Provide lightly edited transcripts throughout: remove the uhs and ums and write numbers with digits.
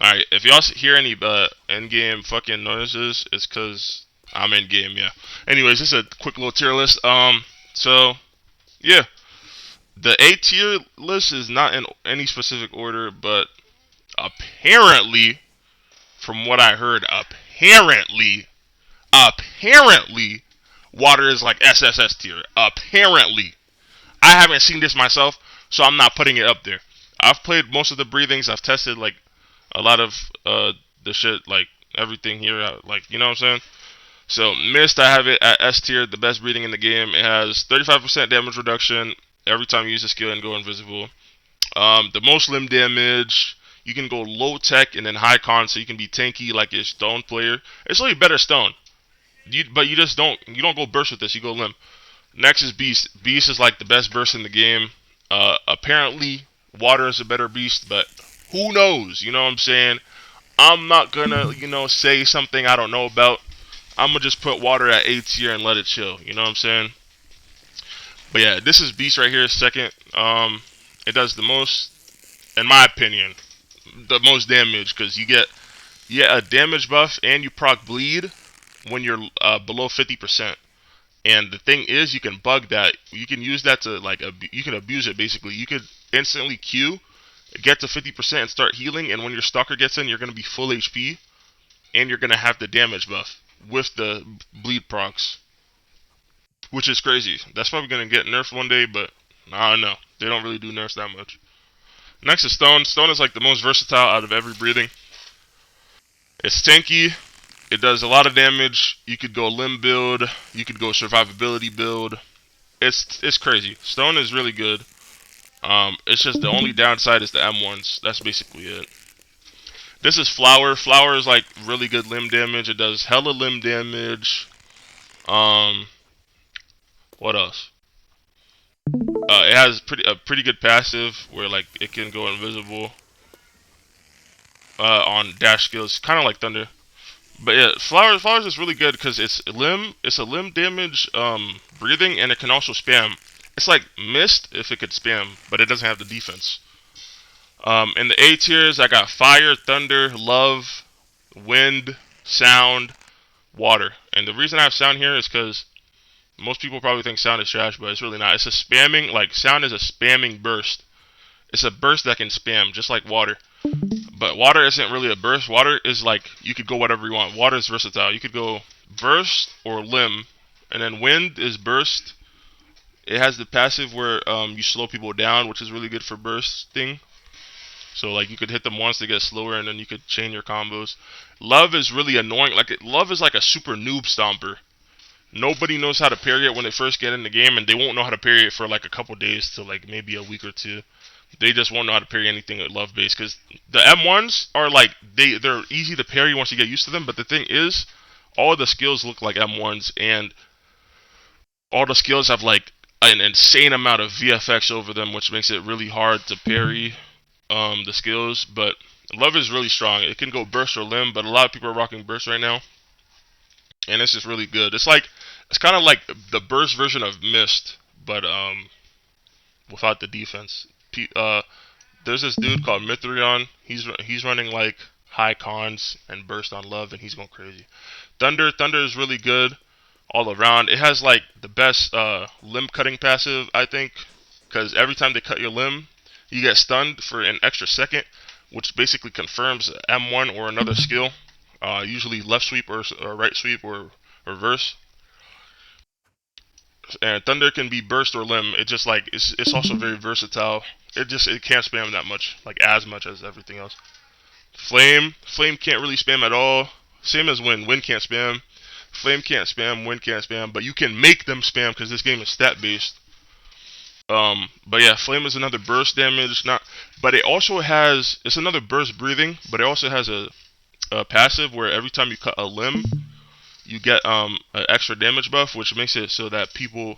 Alright, if y'all hear any in-game fucking noises, it's cause I'm in-game, yeah. Anyways, this is a quick little tier list. So yeah, the A tier list is not in any specific order, but apparently, from what I heard, apparently, water is like SSS tier. Apparently, I haven't seen this myself, so I'm not putting it up there. I've played most of the breathings. I've tested like a lot of the shit, like everything here, like you know what I'm saying. So Mist, I have it at S tier, the best breathing in the game. It has 35% damage reduction every time you use a skill and go invisible. The most limb damage. You can go low tech and then high con, so you can be tanky like a stone player. It's really better stone, but you don't go burst with this. You go limb. Next is Beast. Beast is like the best burst in the game. Apparently, Water is a better beast, but who knows? You know what I'm saying? I'm not gonna, say something I don't know about. I'm gonna just put Water at A tier and let it chill. You know what I'm saying? But yeah, this is Beast right here, second. It does the most, in my opinion, the most damage because you get a damage buff and you proc bleed when you're below 50%. And the thing is, you can bug that. You can use that to like you can abuse it basically. You could instantly Q, get to 50% and start healing, and when your stalker gets in, you're gonna be full HP, and you're gonna have the damage buff with the bleed procs, which is crazy. That's probably gonna get nerfed one day, but I don't know. They don't really do nerfs that much. Next is Stone. Stone is like the most versatile out of every breathing. It's tanky. It does a lot of damage. You could go limb build. You could go survivability build. It's crazy. Stone is really good. It's just the only downside is the M1s. That's basically it. This is Flower. Flower is like really good limb damage. It does hella limb damage. Um, what else? It has a pretty good passive where like it can go invisible. On dash skills, kind of like Thunder. But yeah, flowers is really good because it's a limb damage breathing, and it can also spam. It's like Mist if it could spam, but it doesn't have the defense. In the A tiers, I got Fire, Thunder, Love, Wind, Sound, Water. And the reason I have Sound here is because most people probably think Sound is trash, but it's really not. It's a spamming, like Sound is a spamming burst. It's a burst that can spam, just like Water. But Water isn't really a burst. Water is like, you could go whatever you want. Water is versatile. You could go burst or limb. And then Wind is burst. It has the passive where you slow people down, which is really good for bursting. So like you could hit them once, they get slower, and then you could chain your combos. Love is really annoying. Love is like a super noob stomper. Nobody knows how to parry it when they first get in the game, and they won't know how to parry it for like a couple days to like maybe a week or two. They just won't know how to parry anything with Love base because the M1s are like they're easy to parry once you get used to them. But the thing is, all the skills look like M1s, and all the skills have like an insane amount of VFX over them, which makes it really hard to parry the skills. But Love is really strong. It can go burst or limb, but a lot of people are rocking burst right now, and it's just really good. It's kind of like the burst version of Mist, but without the defense. There's this dude called Mithrion. He's running like high cons and burst on Love, and he's going crazy. Thunder is really good all around. It has like the best limb cutting passive, I think, because every time they cut your limb, you get stunned for an extra second, which basically confirms M1 or another skill. Usually left sweep or right sweep or reverse. And Thunder can be burst or limb. It just like it's also very versatile. It can't spam that much, like as much as everything else. Flame can't really spam at all. Same as Wind. Wind can't spam. Flame can't spam. Wind can't spam. But you can make them spam because this game is stat based. But yeah, Flame is another burst damage. But it's another burst breathing. But it also has a passive where every time you cut a limb, you get an extra damage buff, which makes it so that people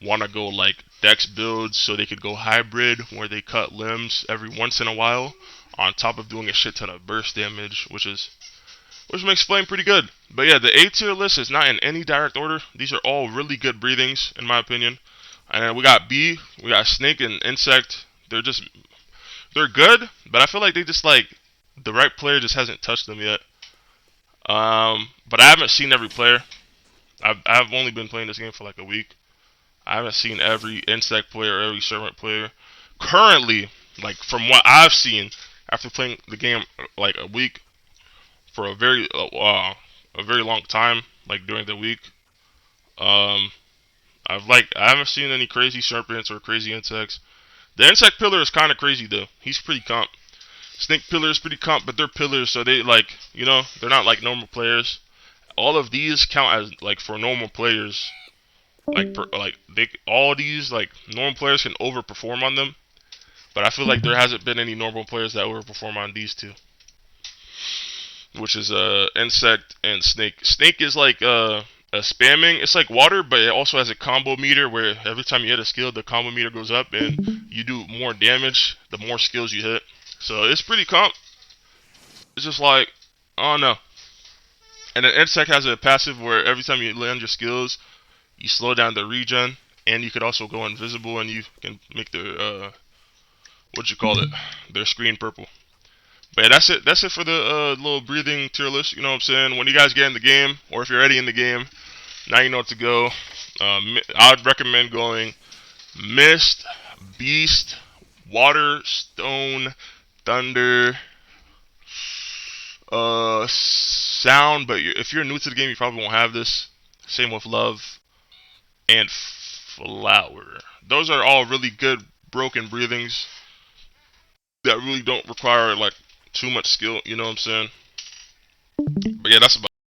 want to go like dex builds so they could go hybrid where they cut limbs every once in a while on top of doing a shit ton of burst damage, which makes Flame pretty good. But yeah, the A tier list is not in any direct order. These are all really good breathings in my opinion. And then we got B, we got Snake and Insect. They're good, but I feel like they just like The right player just hasn't touched them yet. But I haven't seen every player. I've only been playing this game for like a week. I haven't seen every insect player, every servant player. Currently, like from what I've seen, after playing the game like a week for a very long time, like during the week, um, I haven't seen any crazy serpents or crazy insects. The insect pillar is kind of crazy though. He's pretty comp. Snake pillar is pretty comp, but they're pillars, so they like they're not like normal players. All of these count as like for normal players. Like they all these like normal players can overperform on them, but I feel like there hasn't been any normal players that overperform on these two, which is insect and snake. Snake is like a spamming. It's like water, but it also has a combo meter where every time you hit a skill, the combo meter goes up and you do more damage the more skills you hit. So it's pretty comp. It's just like I don't know. And then insect has a passive where every time you land your skills, you slow down the regen, and you could also go invisible, and you can make their what you call it, their screen purple. But yeah, that's it. That's it for the little breathing tier list. You know what I'm saying? When you guys get in the game, or if you're already in the game, now you know what to go. I would recommend going Mist, Beast, Water, Stone, Thunder, Sound. But if you're new to the game, you probably won't have this. Same with Love and Flower. Those are all really good broken breathings that really don't require like too much skill. You know what I'm saying? But yeah, that's about